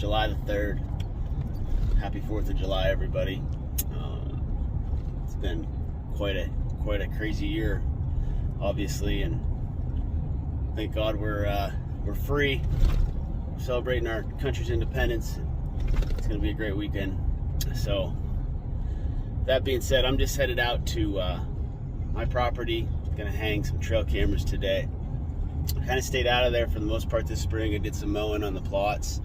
July the 3rd. Happy 4th of July, everybody. It's been quite a crazy year, obviously, and thank God we're free. We're celebrating our country's independence. It's going to be a great weekend. So, that being said, I'm just headed out to my property. Going to hang some trail cameras today. Kind of stayed out of there for the most part this spring. I did some mowing on the plots.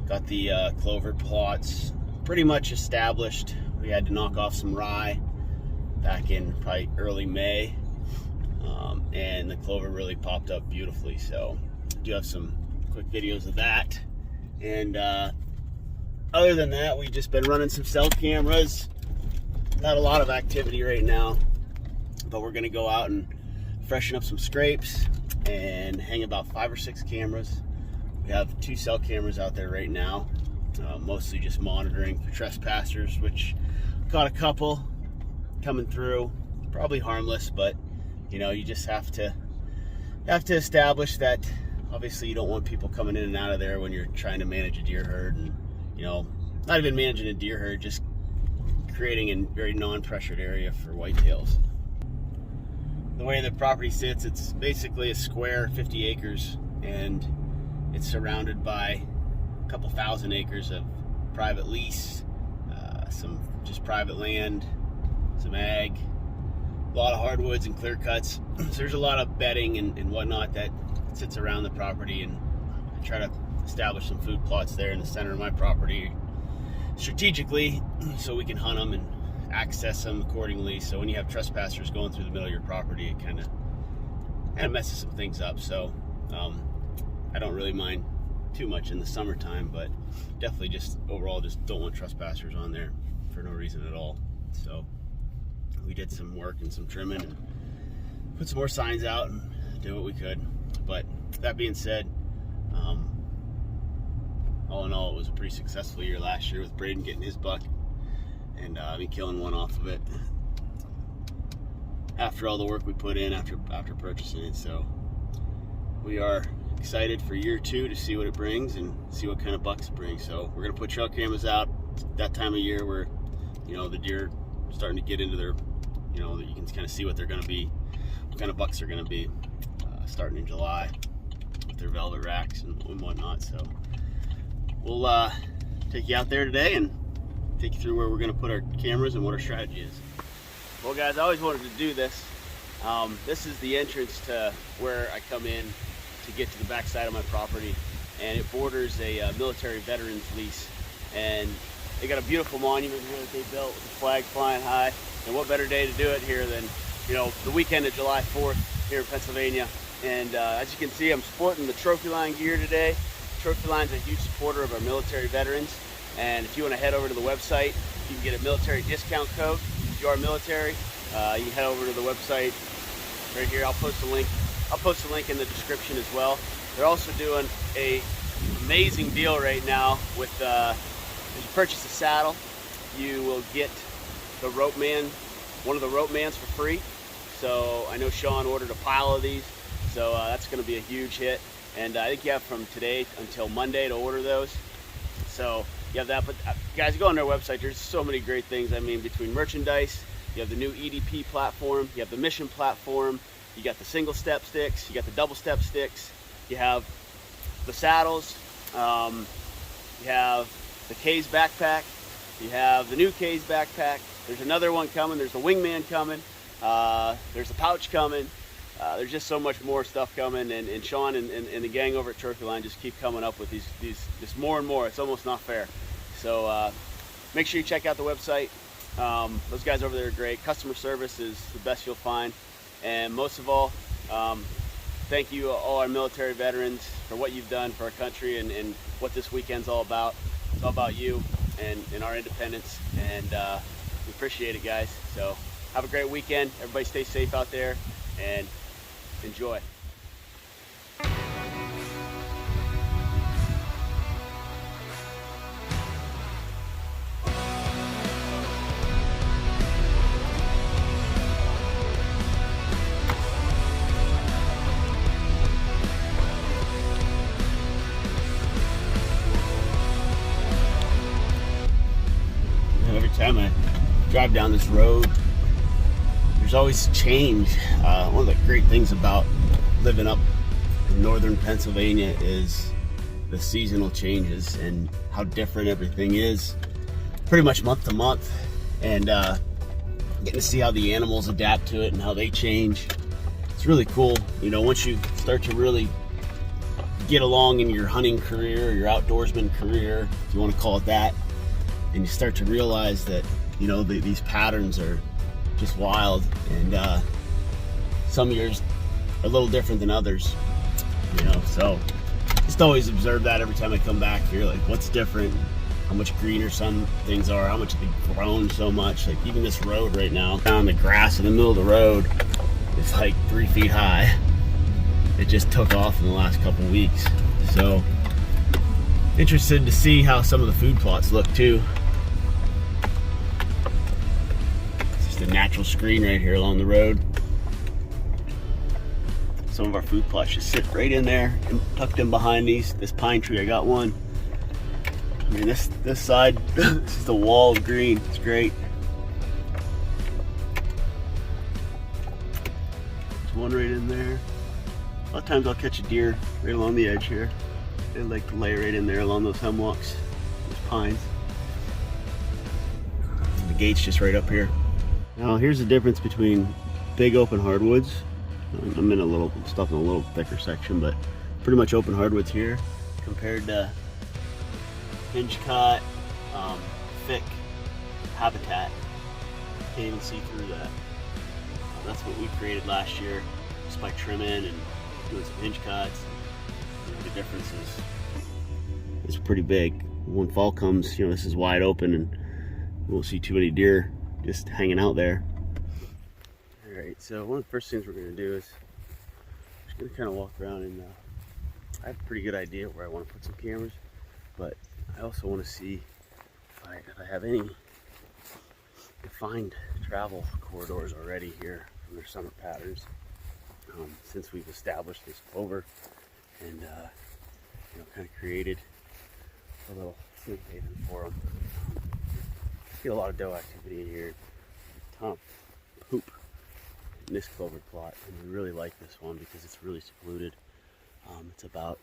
Got the clover plots pretty much established. We had to knock off some rye back in probably early May, and the clover really popped up beautifully. So I do have some quick videos of that. And other than that, we've just been running some cell cameras. Not a lot of activity right now, but we're gonna go out and freshen up some scrapes and hang about 5 or 6 cameras. We have 2 cell cameras out there right now, mostly just monitoring for trespassers, which got a couple coming through. Probably harmless, but you know, you just have to establish that obviously you don't want people coming in and out of there when you're trying to manage a deer herd, and you know, not even managing a deer herd, just creating a very non-pressured area for whitetails. The way the property sits, it's basically a square 50 acres, and it's surrounded by a couple thousand acres of private lease, some just private land, some ag, a lot of hardwoods and clear cuts. So there's a lot of bedding and whatnot that sits around the property, and I try to establish some food plots there in the center of my property strategically so we can hunt them and access them accordingly. So when you have trespassers going through the middle of your property, it kind of messes some things up. So I don't really mind too much in the summertime, but definitely just overall just don't want trespassers on there for no reason at all. So we did some work and some trimming and put some more signs out and did what we could. But that being said, all in all, it was a pretty successful year last year with Braden getting his buck and me killing one off of it after all the work we put in after purchasing it. So we are excited for year 2 to see what it brings and see what kind of bucks it brings. So we're gonna put trail cameras out that time of year where, you know, the deer are starting to get into their, you know, that you can kind of see what they're gonna be, what kind of bucks they're gonna be, starting in July with their velvet racks and whatnot. So we'll take you out there today and take you through where we're going to put our cameras and what our strategy is. Well guys, I always wanted to do this. This is the entrance to where I come in to get to the back side of my property, and it borders a military veterans lease, and they got a beautiful monument here that they built with the flag flying high. And what better day to do it here than, you know, the weekend of July 4th here in Pennsylvania. And as you can see, I'm sporting the Trophyline gear today. Trophyline's a huge supporter of our military veterans, and if you want to head over to the website, you can get a military discount code. If you are military, you can head over to the website right here. I'll post a link in the description as well. They're also doing a amazing deal right now with if you purchase a saddle, you will get the Rope Man, one of the Rope Mans for free. So I know Sean ordered a pile of these, so that's going to be a huge hit. And I think you have from today until Monday to order those. So you have that. But guys, go on their website. There's so many great things. I mean, between merchandise, you have the new EDP platform, you have the Mission platform, you got the single step sticks, you got the double step sticks, you have the saddles, you have the K's backpack, you have the new K's backpack. There's another one coming. There's the Wingman coming. There's the pouch coming. There's just so much more stuff coming, and Sean and the gang over at Trophyline just keep coming up with these just more and more. It's almost not fair. So make sure you check out the website. Those guys over there are great. Customer service is the best you'll find, and most of all, thank you all our military veterans for what you've done for our country and what this weekend's all about. It's all about you and our independence, and we appreciate it, guys. So have a great weekend. Everybody stay safe out there and enjoy. drive down this road, there's always change. One of the great things about living up in northern Pennsylvania is the seasonal changes and how different everything is pretty much month to month, and getting to see how the animals adapt to it and how they change. It's really cool. You know, once you start to really get along in your hunting career, or your outdoorsman career, if you want to call it that, and you start to realize that, you know, these patterns are just wild, and some years are a little different than others, you know. So just always observe that every time I come back here, like what's different, how much greener some things are, how much they've grown so much. Like even this road right now, down the grass in the middle of the road, it's like 3 feet high. It just took off in the last couple weeks. So interested to see how some of the food plots look too. It's just a natural screen right here along the road. Some of our food plots just sit right in there and tucked in behind this pine tree. I got one. I mean, this side, this is the wall of green. It's great. There's one right in there. A lot of times I'll catch a deer right along the edge here. They like to lay right in there along those hemlocks, those pines. And the gate's just right up here. Now here's the difference between big open hardwoods. I'm in a little stuff in a little thicker section, but pretty much open hardwoods here compared to hinge cut, thick habitat. Can't even see through that. That's what we created last year, just by trimming and doing some hinge cuts. You know, the difference is pretty big. When fall comes, you know, this is wide open and we won't see too many deer just hanging out there. Alright, so one of the first things we're going to do is just going to kind of walk around, and I have a pretty good idea where I want to put some cameras, but I also want to see if I have any defined travel corridors already here from their summer patterns. Since we've established this clover and you know, kind of created a little safe haven for them. Get a lot of doe activity in here, a ton of poop in this clover plot, and we really like this one because it's really secluded. It's about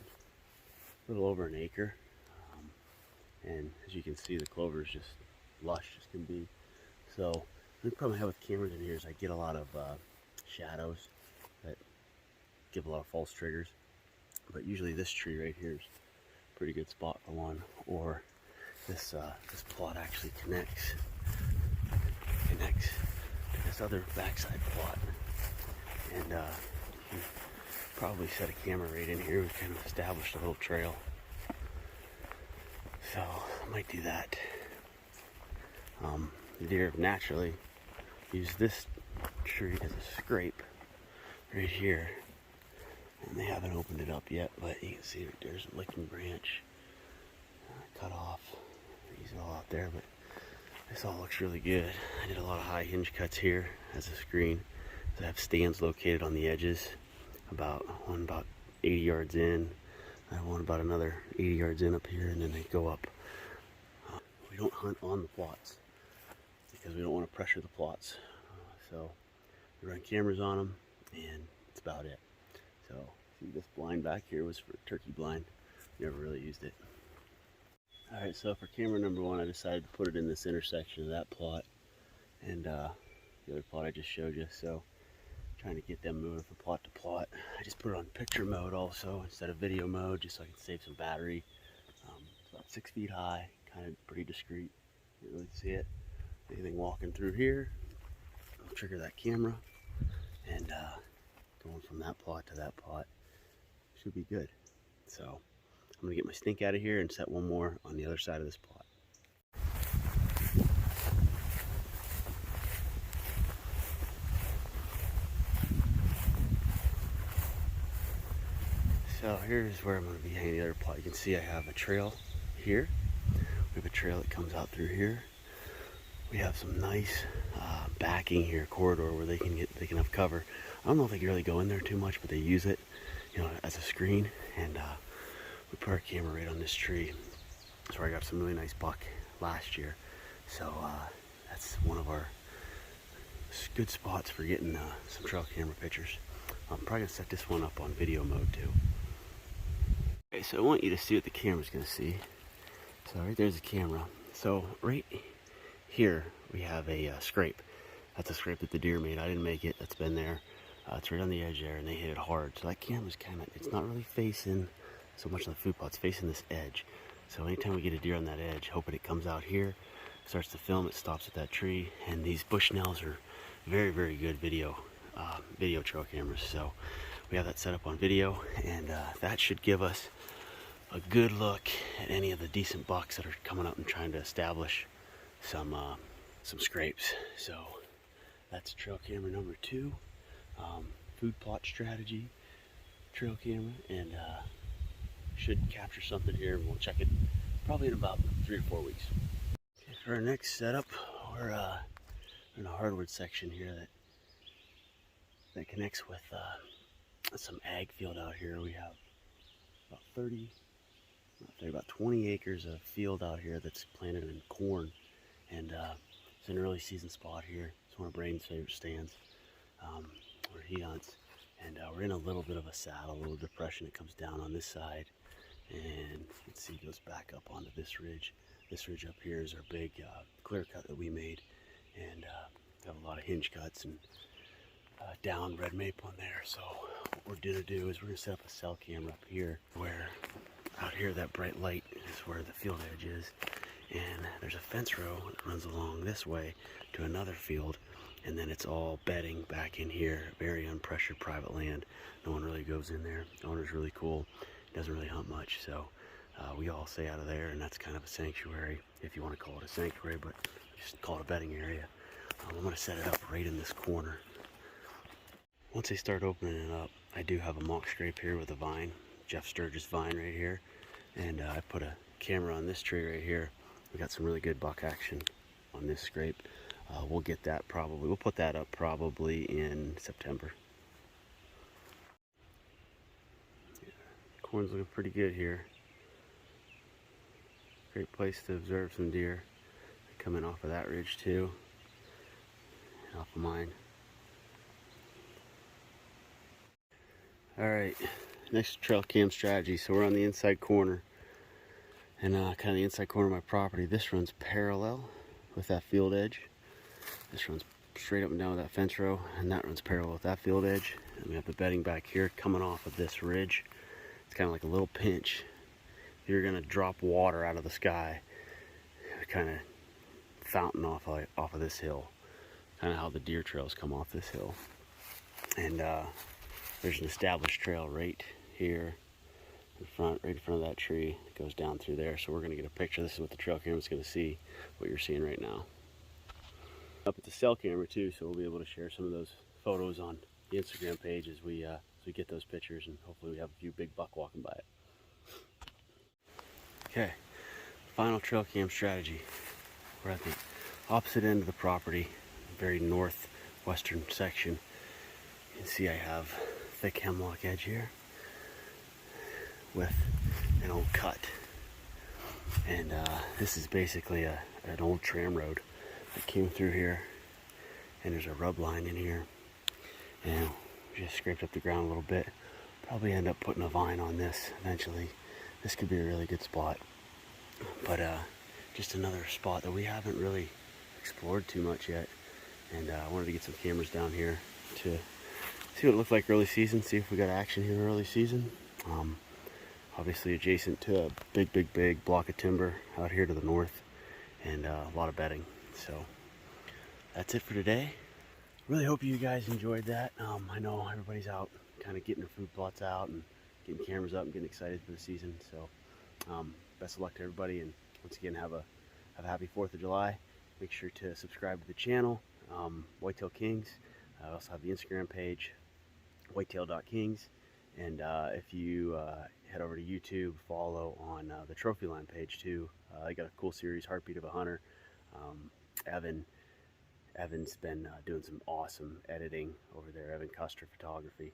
a little over an acre, and as you can see, the clover is just lush as can be. So the problem I have with cameras in here is I get a lot of shadows that give a lot of false triggers, but usually this tree right here is a pretty good spot for one, or this plot actually connects to this other backside plot, and you can probably set a camera right in here. We've kind of established a little trail, so I might do that. The deer naturally use this tree as a scrape right here, and they haven't opened it up yet, but you can see there's a licking branch cut off. These are all out there, but this all looks really good. I did a lot of high hinge cuts here as a screen. So I have stands located on the edges, one about 80 yards in, I have one about another 80 yards in up here, and then they go up. We don't hunt on the plots because we don't want to pressure the plots. So we run cameras on them, and that's about it. So see, this blind back here was for turkey blind. Never really used it. Alright, so for camera number one, I decided to put it in this intersection of that plot and the other plot I just showed you. So trying to get them moving from plot to plot. I just put it on picture mode also instead of video mode, just so I can save some battery. It's about 6 feet high, kind of pretty discreet. You can't really see it. Anything walking through here, I'll trigger that camera, and going from that plot to that plot should be good. So I'm gonna get my stink out of here and set one more on the other side of this plot. So here's where I'm gonna be hanging the other plot. You can see I have a trail here. We have a trail that comes out through here. We have some nice backing here, corridor where they can have cover. I don't know if they can really go in there too much, but they use it, you know, as a screen. And we put our camera right on this tree. That's where I got some really nice buck last year. So that's one of our good spots for getting some trail camera pictures. I'm probably gonna set this one up on video mode too. Okay, so I want you to see what the camera's gonna see. So right there's the camera. So right here we have a scrape. That's a scrape that the deer made. I didn't make it. That's been there. It's right on the edge there, and they hit it hard. So that camera's kind of, it's not really facing so much on the food plot. It's facing this edge. So anytime we get a deer on that edge, hoping it comes out here, starts to film, it stops at that tree. And these Bushnells are very, very good video trail cameras. So we have that set up on video, and that should give us a good look at any of the decent bucks that are coming up and trying to establish some scrapes. So that's trail camera number 2, food plot strategy trail camera, and should capture something here. We'll check it probably in about 3 or 4 weeks. Okay, for our next setup, we're in a hardwood section here that connects with some ag field out here. We have about 20 acres of field out here that's planted in corn, and it's an early season spot here. It's one of Braden's favorite stands where he hunts, and we're in a little bit of a saddle, a little depression. It comes down on this side, and you can see it goes back up onto this ridge. This ridge up here is our big clear cut that we made, and have a lot of hinge cuts and down red maple in there. So what we're gonna do is we're gonna set up a cell camera up here, where out here that bright light is where the field edge is, and there's a fence row that runs along this way to another field, and then it's all bedding back in here. Very unpressured private land. No one really goes in there. The owner's really cool. Doesn't really hunt much, so we all stay out of there, and that's kind of a sanctuary, if you want to call it a sanctuary, but just call it a bedding area. I'm going to set it up right in this corner. Once I start opening it up, I do have a mock scrape here with a vine, Jeff Sturgis vine right here, and I put a camera on this tree right here. We got some really good buck action on this scrape. We'll get that probably, we'll put that up probably in September. Yeah, corn's looking pretty good here. Great place to observe some deer. Coming off of that ridge too, and off of mine. Alright, next trail cam strategy. So we're on the inside corner, and kind of the inside corner of my property. This runs parallel with that field edge. This runs straight up and down with that fence row, and that runs parallel with that field edge. And we have the bedding back here coming off of this ridge. It's kind of like a little pinch. You're gonna drop water out of the sky, kind of fountain off of this hill. Kind of how the deer trails come off this hill. And there's an established trail right here in front, right in front of that tree. It goes down through there. So we're gonna get a picture. This is what the trail camera's gonna see, what you're seeing right now. Up at the cell camera too, so we'll be able to share some of those photos on the Instagram page as we get those pictures, and hopefully we have a few big buck walking by it. Okay, final trail cam strategy. We're at the opposite end of the property, very northwestern section. You can see I have thick hemlock edge here with an old cut, and this is basically an old tram road that came through here, and there's a rub line in here, and we just scraped up the ground a little bit. Probably end up putting a vine on this eventually. This could be a really good spot, but just another spot that we haven't really explored too much yet, and I wanted to get some cameras down here to see what it looked like early season, see if we got action here early season. Obviously adjacent to a big block of timber out here to the north, and a lot of bedding. So that's it for today. Really hope you guys enjoyed that. I know everybody's out kind of getting their food plots out and getting cameras up and getting excited for the season. So best of luck to everybody, and once again, have a happy 4th of July. Make sure to subscribe to the channel, Whitetail Kings. I also have the Instagram page, whitetail.kings, and if you head over to YouTube, follow on the Trophy Line page too. I got a cool series, Heartbeat of a Hunter. Evan's been doing some awesome editing over there. Evan Custer Photography.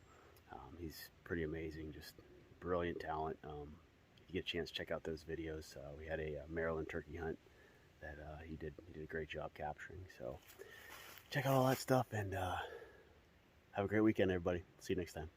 He's pretty amazing, just brilliant talent. If you get a chance, check out those videos. We had a Maryland turkey hunt that he did a great job capturing. So check out all that stuff and have a great weekend, everybody. See you next time.